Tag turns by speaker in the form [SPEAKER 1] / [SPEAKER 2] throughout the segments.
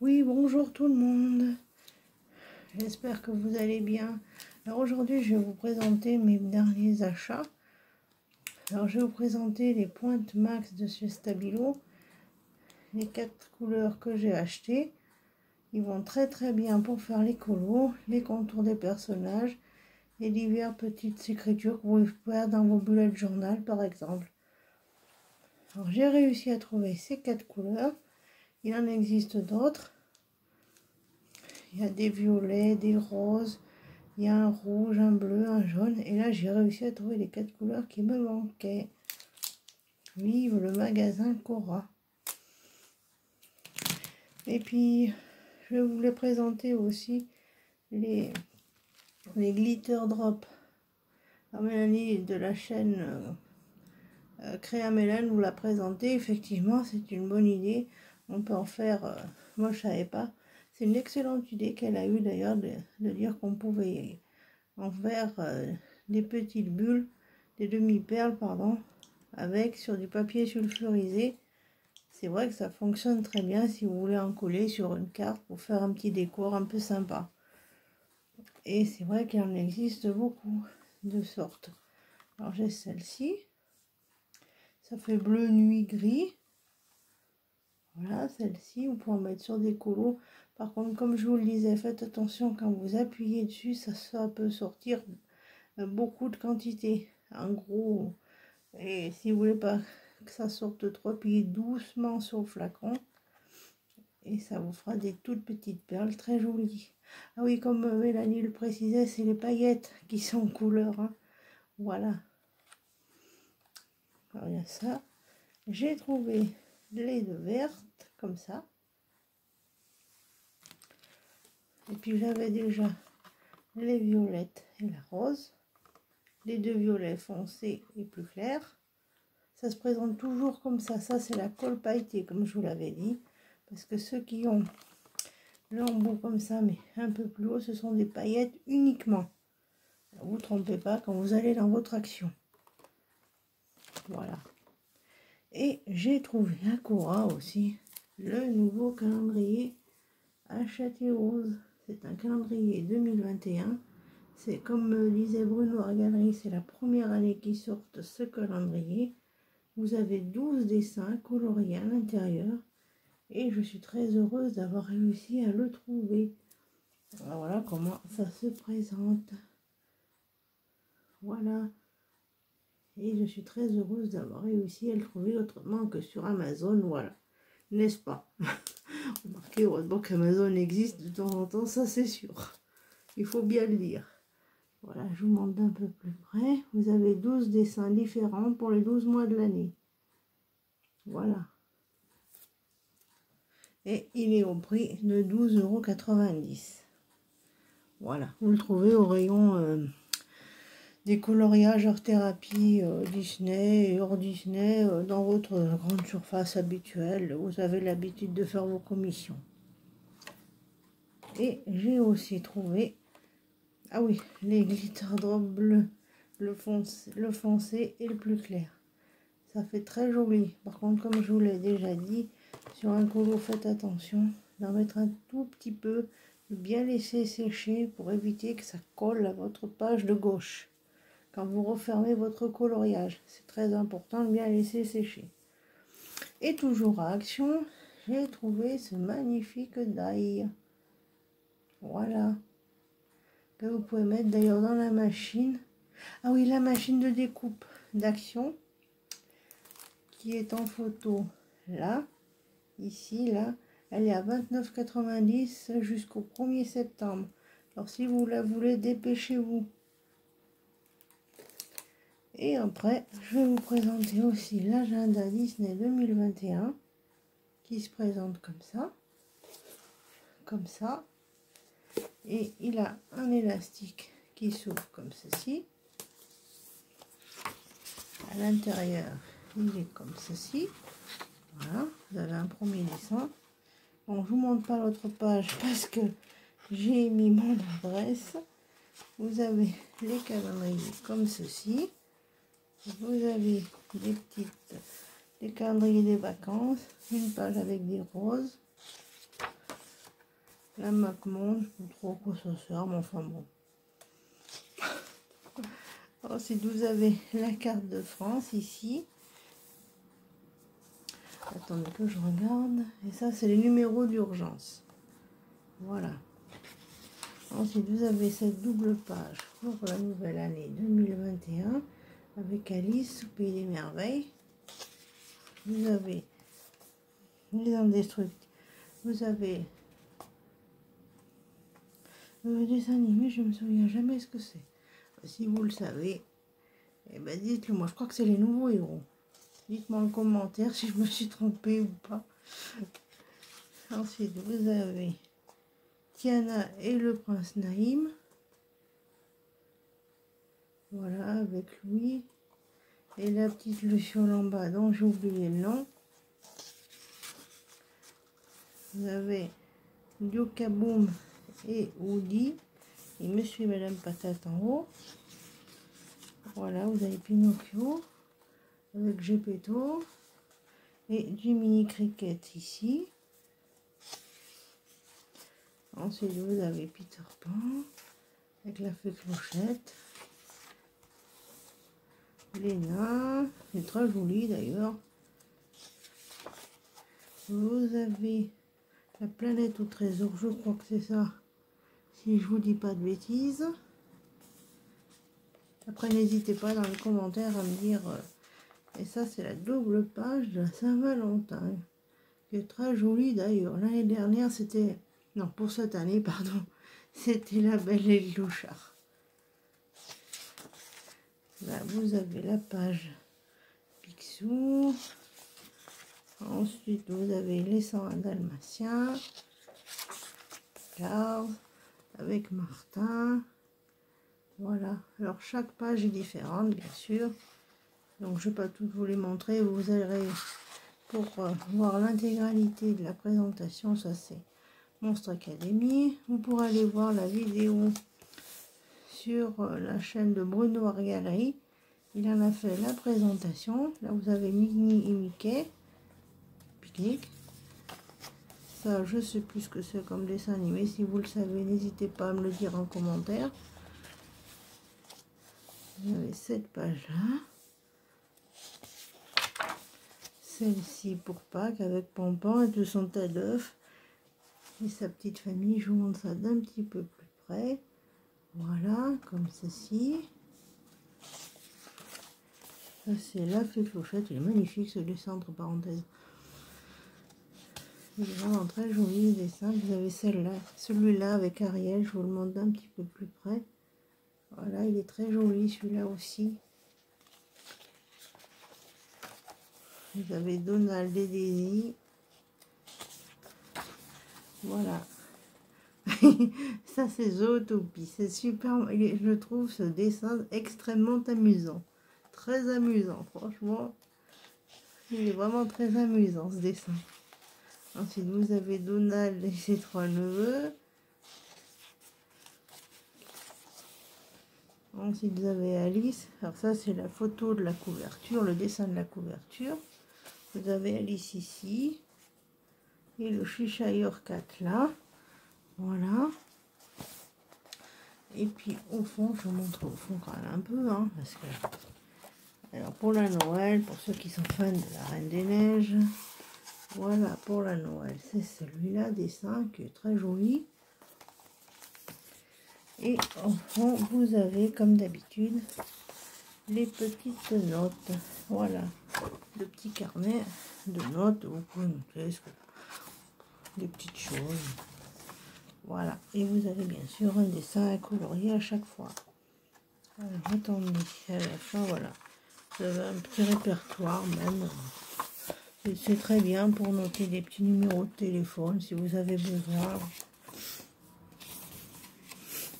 [SPEAKER 1] Oui, bonjour tout le monde. J'espère que vous allez bien. Alors aujourd'hui, je vais vous présenter mes derniers achats. Alors je vais vous présenter les pointes max de chez Stabilo. Les 4 couleurs que j'ai achetées. Ils vont très bien pour faire les colos, les contours des personnages et diverses petites écritures que vous pouvez faire dans vos bullet journal par exemple. Alors j'ai réussi à trouver ces 4 couleurs. Il en existe d'autres. Il y a des violets, des roses, il y a un rouge, un bleu, un jaune. Et là, j'ai réussi à trouver les 4 couleurs qui me manquaient. Vive le magasin Cora. Et puis, je vais vous les présenter aussi, les glitter drops à Mélanie de la chaîne Créa Mélane vous l'a présenté. Effectivement, c'est une bonne idée. On peut en faire, moi je savais pas. C'est une excellente idée qu'elle a eu d'ailleurs de dire qu'on pouvait en faire des petites bulles, des demi-perles, pardon, avec sur du papier sulfurisé. C'est vrai que ça fonctionne très bien si vous voulez en coller sur une carte pour faire un petit décor un peu sympa. Et c'est vrai qu'il en existe beaucoup de sortes. Alors j'ai celle-ci. Ça fait bleu nuit gris. Voilà, celle-ci, vous pouvez en mettre sur des colos. Par contre, comme je vous le disais, faites attention quand vous appuyez dessus, ça peut sortir beaucoup de quantité. En gros, et si vous voulez pas que ça sorte trop, appuyez doucement sur le flacon. Et ça vous fera des toutes petites perles très jolies. Ah oui, comme Mélanie le précisait, c'est les paillettes qui sont couleur. Hein. Voilà. Alors il y a ça. J'ai trouvé les deux vertes, comme ça. Et puis j'avais déjà les violettes et la rose. Les deux violets foncés et plus clairs. Ça se présente toujours comme ça. Ça, c'est la colle pailletée, comme je vous l'avais dit. Parce que ceux qui ont l'embout comme ça, mais un peu plus haut, ce sont des paillettes uniquement. Alors, vous ne trompez pas quand vous allez dans votre action. Voilà. Et j'ai trouvé à Cora aussi le nouveau calendrier Hachette et Rose. C'est un calendrier 2021. C'est comme disait Bruno à Galerie, c'est la première année qu'ils sortent ce calendrier. Vous avez 12 dessins coloriés à l'intérieur. Et je suis très heureuse d'avoir réussi à le trouver. Alors voilà comment ça se présente. Voilà. Et je suis très heureuse d'avoir réussi à le trouver autrement que sur Amazon. Voilà. N'est-ce pas? Remarquez, heureusement qu'Amazon existe de temps en temps, ça c'est sûr. Il faut bien le dire. Voilà, je vous montre d'un peu plus près. Vous avez 12 dessins différents pour les 12 mois de l'année. Voilà. Et il est au prix de 12,90 €. Voilà, vous le trouvez au rayon des coloriages hors thérapie Disney et hors Disney dans votre grande surface habituelle. Vous avez l'habitude de faire vos commissions. Et j'ai aussi trouvé, ah oui, les glitter drops bleus, le foncé et le plus clair. Ça fait très joli. Par contre, comme je vous l'ai déjà dit, sur un colo, faites attention d'en mettre un tout petit peu, de bien laisser sécher pour éviter que ça colle à votre page de gauche. Quand vous refermez votre coloriage, c'est très important de bien laisser sécher. Et toujours à Action, j'ai trouvé ce magnifique die. Voilà. Que vous pouvez mettre d'ailleurs dans la machine. Ah oui, la machine de découpe d'Action qui est en photo là, ici, là, elle est à 29,90 € jusqu'au 1er septembre. Alors si vous la voulez, dépêchez-vous. Et après, je vais vous présenter aussi l'agenda Disney 2021 qui se présente comme ça. Comme ça. Et il a un élastique qui s'ouvre comme ceci. À l'intérieur, il est comme ceci. Voilà, vous avez un premier dessin. Bon, je vous montre pas l'autre page parce que j'ai mis mon adresse. Vous avez les calendriers comme ceci. Vous avez des calendriers des vacances. Une page avec des roses. La map monde, je ne sais pas trop quoi ça sert, mais enfin bon. Ensuite, vous avez la carte de France ici. Attendez que je regarde. Et ça, c'est les numéros d'urgence. Voilà. Ensuite, vous avez cette double page pour la nouvelle année 2021 avec Alice au Pays des Merveilles. Vous avez les indestructibles. Vous avez le dessin animé, je me souviens jamais ce que c'est. Si vous le savez, eh ben dites-le moi. Je crois que c'est les nouveaux héros. Dites-moi en commentaire si je me suis trompée ou pas. Ensuite, vous avez Tiana et le prince Naïm. Voilà, avec Louis. Et la petite Luciole en bas, dont j'ai oublié le nom. Vous avez Yokaboom et Woody. Et Monsieur et Madame Patate en haut. Voilà, vous avez Pinocchio avec Gepetto. Et Jiminy Cricket ici. Ensuite, vous avez Peter Pan avec la fée Clochette. Léna, c'est très joli d'ailleurs. Vous avez la planète au trésor, je crois que c'est ça, si je vous dis pas de bêtises. Après, n'hésitez pas dans les commentaires à me dire. Et ça, c'est la double page de Saint-Valentin, qui est très jolie d'ailleurs. L'année dernière, c'était... Non, pour cette année, pardon, c'était La Belle et le Clochard. Là, vous avez la page Picsou. Ensuite, vous avez les 101 Dalmatiens. Charles, avec Martin. Voilà. Alors, chaque page est différente, bien sûr. Donc, je ne vais pas toutes vous les montrer. Vous allez, pour voir l'intégralité de la présentation, ça c'est Monstre Academy. Vous pourrez aller voir la vidéo sur la chaîne de Bruno Argalerie. Il en a fait la présentation. Là, vous avez Minnie et Mickey. Pique-nique. Ça, je sais plus ce que c'est comme dessin animé. Si vous le savez, n'hésitez pas à me le dire en commentaire. Vous avez cette page-là. Celle-ci pour Pâques avec Pampan et de son tas d'œufs. Et sa petite famille. Je vous montre ça d'un petit peu plus près. Voilà, comme ceci. Ça, c'est la fée Clochette. Il est magnifique ce dessin, entre parenthèses. Il est vraiment très joli le dessin. Vous avez celle-là, celui-là avec Ariel. Je vous le montre d'un petit peu plus près. Voilà, il est très joli celui-là aussi. Vous avez Donald et Daisy. Voilà. Ça, c'est Zootopie. C'est super. Je trouve ce dessin extrêmement amusant. Très amusant, franchement. Il est vraiment très amusant, ce dessin. Ensuite, vous avez Donald et ses 3 neveux. Ensuite, vous avez Alice. Alors ça, c'est la photo de la couverture, le dessin de la couverture. Vous avez Alice ici. Et le Cheshire Cat là. Voilà. Et puis, au fond, je vous montre au fond quand même un peu. Hein, parce que... Alors, pour la Noël, pour ceux qui sont fans de la Reine des Neiges. Voilà, pour la Noël. C'est celui-là, dessin, qui est très joli. Et au fond, vous avez, comme d'habitude, les petites notes. Voilà, le petit carnet de notes. Vous pouvez noter des petites choses. Voilà, et vous avez bien sûr un dessin à colorier à chaque fois. Alors, attendez, à la fin, voilà. Vous avez un petit répertoire même. C'est très bien pour noter des petits numéros de téléphone si vous avez besoin.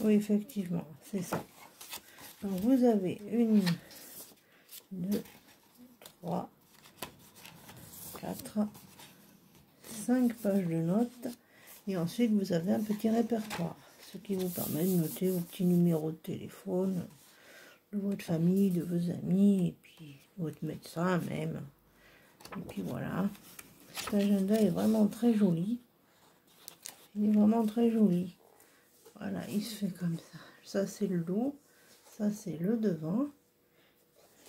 [SPEAKER 1] Oui, effectivement, c'est ça. Donc, vous avez 1, 2, 3, 4, 5 pages de notes. Et ensuite, vous avez un petit répertoire. Ce qui vous permet de noter vos petits numéros de téléphone de votre famille, de vos amis, et puis votre médecin même. Et puis voilà. Cet agenda est vraiment très joli. Il est vraiment très joli. Voilà, il se fait comme ça. Ça, c'est le dos. Ça, c'est le devant.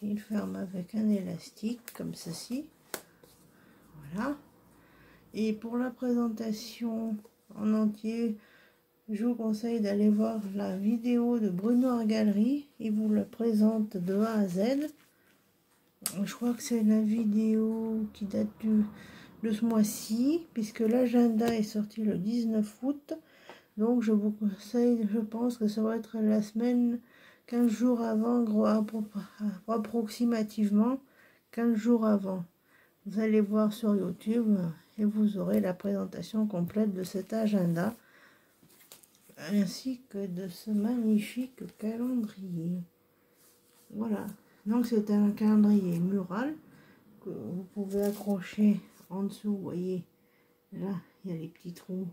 [SPEAKER 1] Il ferme avec un élastique, comme ceci. Voilà. Et pour la présentation en entier, je vous conseille d'aller voir la vidéo de Bruno Argalerie. Il vous le présente de A à Z. Je crois que c'est la vidéo qui date de ce mois-ci, puisque l'agenda est sorti le 19 août. Donc je vous conseille, je pense que ça va être la semaine 15 jours avant, approximativement 15 jours avant. Vous allez voir sur YouTube et vous aurez la présentation complète de cet agenda, ainsi que de ce magnifique calendrier. Voilà, donc c'est un calendrier mural que vous pouvez accrocher en dessous. Vous voyez, là, il y a les petits trous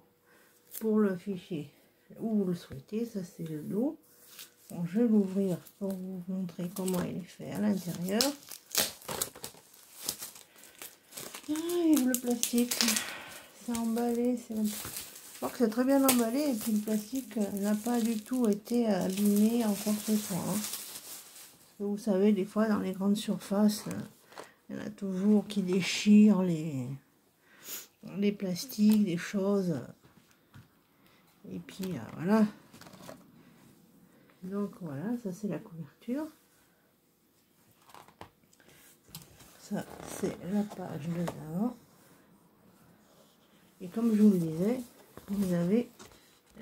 [SPEAKER 1] pour le fichier où vous le souhaitez. Ça, c'est le dos. Bon, je vais l'ouvrir pour vous montrer comment il est fait à l'intérieur. Et le plastique, c'est emballé. Je crois que c'est très bien emballé. Et puis le plastique n'a pas du tout été abîmé en quoi que ce soit. Vous savez, des fois, dans les grandes surfaces, il y en a toujours qui déchirent les plastiques, des choses. Et puis, voilà. Donc, voilà, ça, c'est la couverture. Ça, c'est la page de l'avant. Et comme je vous le disais, vous avez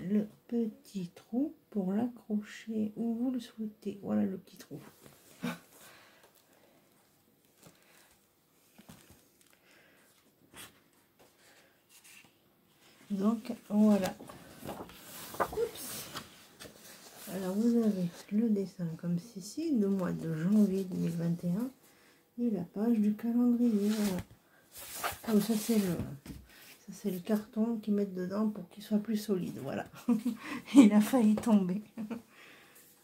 [SPEAKER 1] le petit trou pour l'accrocher où vous le souhaitez. Voilà le petit trou. Donc, voilà. Oups. Alors, vous avez le dessin comme ceci, le mois de janvier 2021. Et la page du calendrier. Voilà. Oh, ça, c'est le carton qu'ils mettent dedans pour qu'il soit plus solide. Voilà. Il a failli tomber.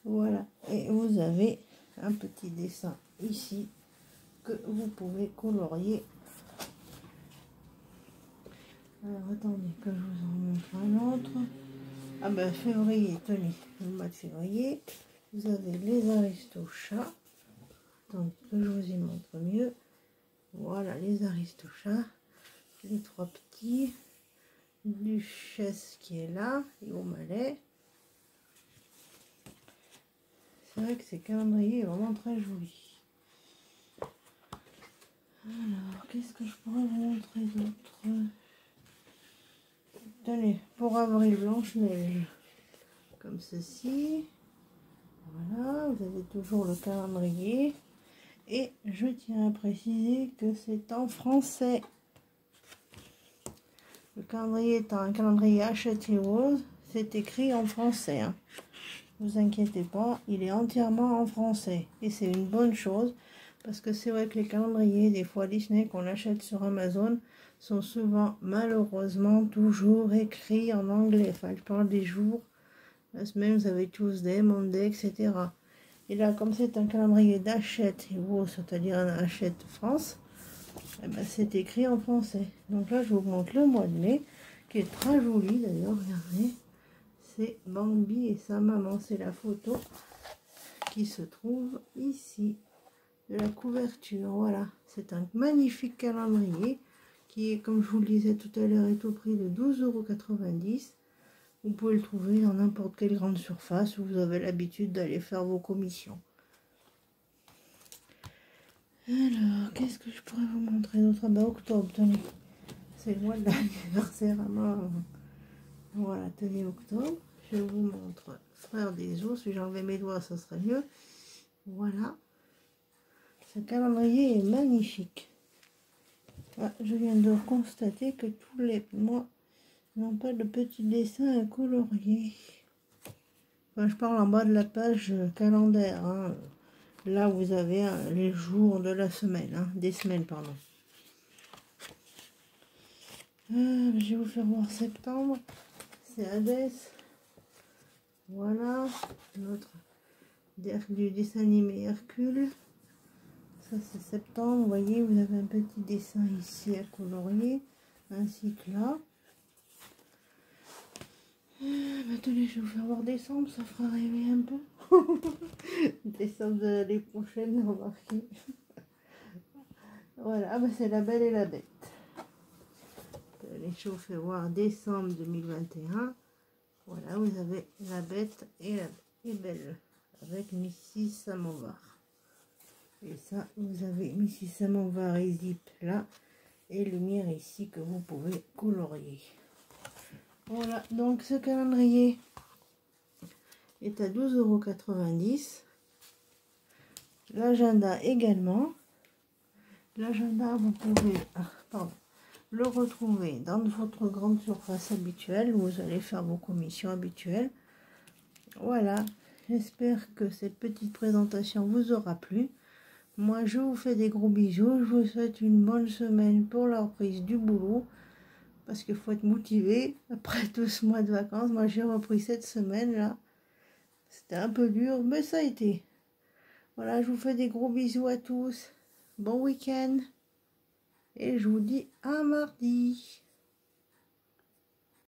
[SPEAKER 1] Voilà. Et vous avez un petit dessin ici que vous pouvez colorier. Alors, attendez que je vous en montre un autre. Ah ben, février, tenez, le mois de février. Vous avez les Aristochats. Attendez que je vous y montre mieux. Voilà, les Aristochats. Les trois petits. Duchesse qui est là, et au malais. C'est vrai que ces calendriers est vraiment très joli. Alors, qu'est-ce que je pourrais vous montrer d'autre? Tenez, pour avril, Blanche-Neige, comme ceci. Voilà, vous avez toujours le calendrier. Et je tiens à préciser que c'est en français. Le calendrier étant un calendrier Hachette Heroes, c'est écrit en français. Hein. Ne vous inquiétez pas, il est entièrement en français. Et c'est une bonne chose, parce que c'est vrai que les calendriers, des fois Disney qu'on achète sur Amazon, sont souvent, malheureusement, toujours écrits en anglais. Enfin, je parle des jours, la semaine, vous avez Tuesday, Monday, etc. Et là, comme c'est un calendrier d'Hachette Heroes, c'est-à-dire un Hachette France, eh ben, c'est écrit en français. Donc là, je vous montre le mois de mai, qui est très joli d'ailleurs, regardez. C'est Bambi et sa maman, c'est la photo qui se trouve ici, de la couverture. Voilà, c'est un magnifique calendrier qui est, comme je vous le disais tout à l'heure, est au prix de 12,90 €. Vous pouvez le trouver dans n'importe quelle grande surface où vous avez l'habitude d'aller faire vos commissions. Alors, qu'est-ce que je pourrais vous montrer d'autre? Ah bah, octobre, tenez. C'est le mois de l'anniversaire à moi. Voilà, tenez, octobre. Je vous montre Frère des Ours. Si j'enlevais mes doigts, ça serait mieux. Voilà. Ce calendrier est magnifique. Ah, je viens de constater que tous les mois n'ont pas de petits dessins à colorier. Enfin, je parle en bas de la page calendaire. Hein. Là, vous avez les jours de la semaine. Hein, des semaines, pardon. Je vais vous faire voir septembre. C'est Hadès. Voilà. Notre du dessin animé Hercule. Ça, c'est septembre. Vous voyez, vous avez un petit dessin ici à colorier. Ainsi que là. Maintenant, je vais vous faire voir décembre, ça fera rêver un peu. Décembre de l'année prochaine, remarquez. Voilà, ah bah c'est La Belle et la Bête. Allez, je vous fais voir décembre 2021. Voilà, vous avez La Bête et Belle avec Missy Samovar. Et ça, vous avez Missy Samovar et Zip là. Et lumière ici que vous pouvez colorier. Voilà, donc ce calendrier est à 12,90 €. L'agenda également. L'agenda, vous pouvez le retrouver dans votre grande surface habituelle où vous allez faire vos commissions habituelles. Voilà, j'espère que cette petite présentation vous aura plu. Moi, je vous fais des gros bisous. Je vous souhaite une bonne semaine pour la reprise du boulot. Parce qu'il faut être motivé après tout ce mois de vacances. Moi, j'ai repris cette semaine-là. C'était un peu dur, mais ça a été. Voilà, je vous fais des gros bisous à tous. Bon week-end. Et je vous dis à mardi.